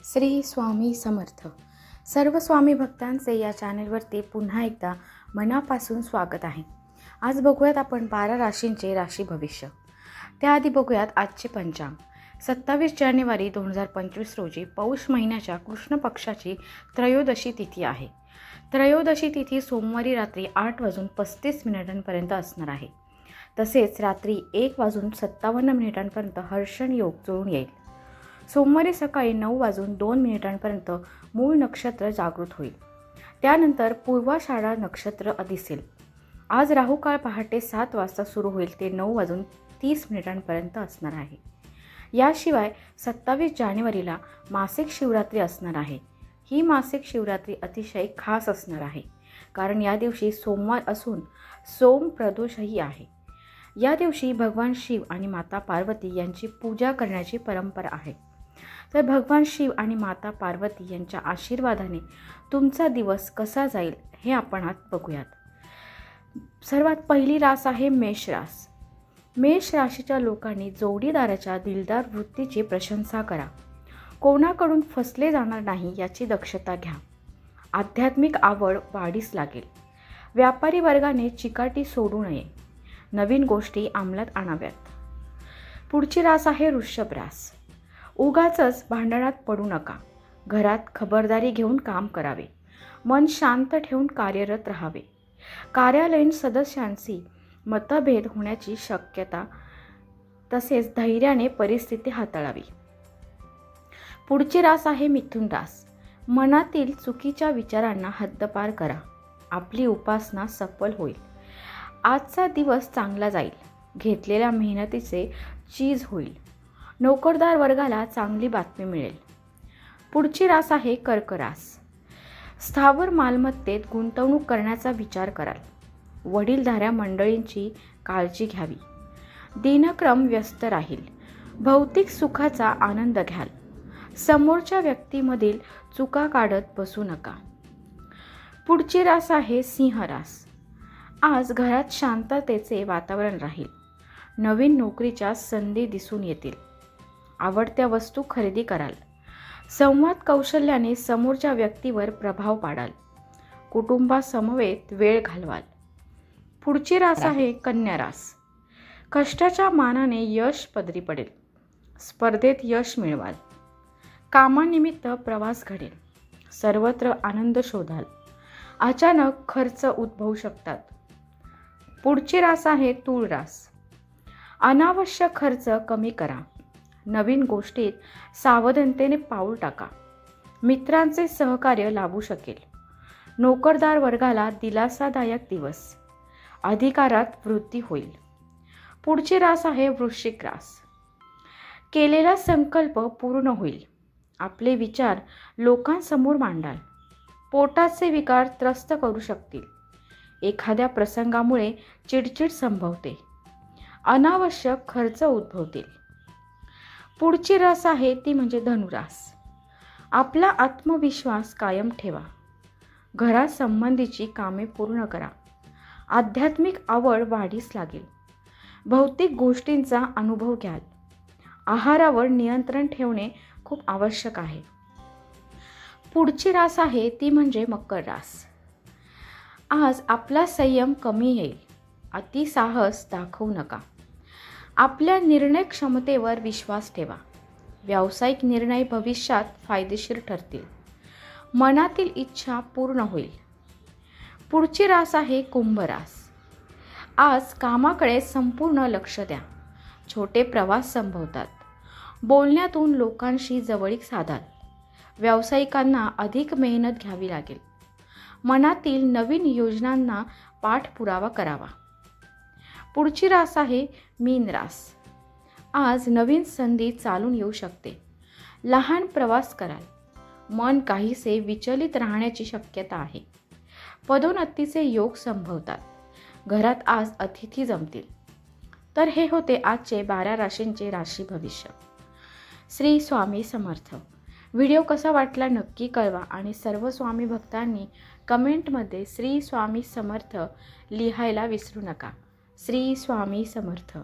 श्री स्वामी समर्थ. सर्व स्वामी भक्तांचे या चॅनलवरती पुन्हा एकदा मनापासून स्वागत आहे. आज बघूयात आपण 12 राशींचे राशी भविष्य. त्याआधी बघूयात आजचे पंचांग. 27 जानेवारी 2025 रोजी पौष महिन्याच्या कृष्ण पक्षाची त्रयोदशी तिथी आहे. त्रयोदशी तिथी सोमवारी रात्री 8:35 असणार आहे. तसेच रात्री 1:57 हर्षण योग जुळून येईल. सोमवारी सकाळी 9:02 मूळ नक्षत्र जागृत होईल. त्यानंतर पूर्वाषाढा नक्षत्र दिसेल. आज राहुकाळ पहाटे 7 वाजता सुरू होईल ते 9:30 असणार आहे. याशिवाय 27 जानेवारीला मासिक शिवरात्री असणार आहे. ही मासिक शिवरात्री अतिशय खास असणार आहे, कारण या दिवशी सोमवार असून सोम प्रदोषही आहे. या दिवशी भगवान शिव आणि माता पार्वती यांची पूजा करण्याची परंपरा आहे. तर भगवान शिव आणि माता पार्वती यांच्या आशीर्वादाने तुमचा दिवस कसा जाईल हे आपण आज बघूयात. सर्वात पहिली रास आहे मेष रास. मेष राशीच्या लोकांनी जोडीदाराच्या दिलदार वृत्तीची प्रशंसा करा. कोणाकडून फसले जाणार नाही याची दक्षता घ्या. आध्यात्मिक आवड वाढीस लागेल. व्यापारी वर्गाने चिकाटी सोडू नये. नवीन गोष्टी अंमलात आणाव्यात. पुढची रास आहे वृषभ रास. उगाचच भांडणात पडू नका. घरात खबरदारी घेऊन काम करावे. मन शांत ठेवून कार्यरत राहावे. कार्यालयीन सदस्यांशी मतभेद होण्याची शक्यता, तसेच धैर्याने परिस्थिती हाताळावी. पुढची रास आहे मिथुन रास. मनातील चुकीच्या विचारांना हद्दपार करा. आपली उपासना सफल होईल. आजचा दिवस चांगला जाईल. घेतलेल्या मेहनतीचे चीज होईल. नोकरदार वर्गाला चांगली बातमी मिळेल. पुढची रास आहे कर्क रास. स्थावर मालमत्तेत गुंतवणूक करण्याचा विचार कराल. वडीलधाऱ्या मंडळींची काळजी घ्यावी. दिनक्रम व्यस्त राहील. भौतिक सुखाचा आनंद घ्याल. समोरच्या व्यक्तीमधील चुका काढत बसू नका. पुढची रास आहे सिंह रास. आज घरात शांततेचे वातावरण राहील. नवीन नोकरीच्या संधी दिसून येतील. आवडत्या वस्तू खरेदी कराल. संवाद कौशल्याने समोरच्या व्यक्तीवर प्रभाव पाडाल. कुटुंबासमवेत वेळ घालवाल. पुढची रास आहे कन्या रास. कष्टाच्या मानाने यश पदरी पडेल. स्पर्धेत यश मिळवाल. कामानिमित्त प्रवास घडेल. सर्वत्र आनंद शोधाल. अचानक खर्च उद्भवू शकतात. पुढची रास आहे तूळ रास. अनावश्यक खर्च कमी करा. नवीन गोष्टीत सावधानतेने पाऊल टाका. मित्रांचे सहकार्य लाभू शकेल. नोकरदार वर्गाला दिलासादायक दिवस. अधिकारात वृद्धी होईल. पुढची रास आहे वृश्चिक रास. केलेला संकल्प पूर्ण होईल. आपले विचार लोकांसमोर मांडाल. पोटाचे विकार त्रस्त करू शकतील. एखाद्या प्रसंगामुळे चिडचिड संभवते. अनावश्यक खर्च उद्भवतील. पुढची रास आहे ती म्हणजे धनुरास. आपला आत्मविश्वास कायम ठेवा. घरासंबंधीची कामे पूर्ण करा. आध्यात्मिक आवड वाढीस लागेल. भौतिक गोष्टींचा अनुभव घ्याल. आहारावर नियंत्रण ठेवणे खूप आवश्यक आहे. पुढची रास आहे ती म्हणजे मकर रास. आज आपला संयम कमी येईल. अतिसाहस दाखवू नका. आपल्या निर्णय क्षमतेवर विश्वास ठेवा. व्यावसायिक निर्णय भविष्यात फायदेशीर ठरतील. मनातील इच्छा पूर्ण होईल. पुढची रास आहे कुंभ रास. आज कामाकडे संपूर्ण लक्ष द्या. छोटे प्रवास संभवतात. बोलण्यातून लोकांशी जवळीक साधाल. व्यावसायिकांना अधिक मेहनत घ्यावी लागेल. मनातील नवीन योजनांना पाठपुरावा करावा. पुढची रास आहे मीन रास. आज नवीन संधी चालून येऊ शकते. लहान प्रवास कराल. मन काहीसे विचलित राहण्याची शक्यता आहे. पदोन्नतीचे योग संभवतात. घरात आज अतिथी जमतील. तर हे होते आजचे 12 राशींचे राशी भविष्य. श्री स्वामी समर्थ. व्हिडिओ कसा वाटला नक्की कळवा आणि सर्व स्वामी भक्तांनी कमेंटमध्ये श्री स्वामी समर्थ लिहायला विसरू नका. श्री स्वामी समर्थ.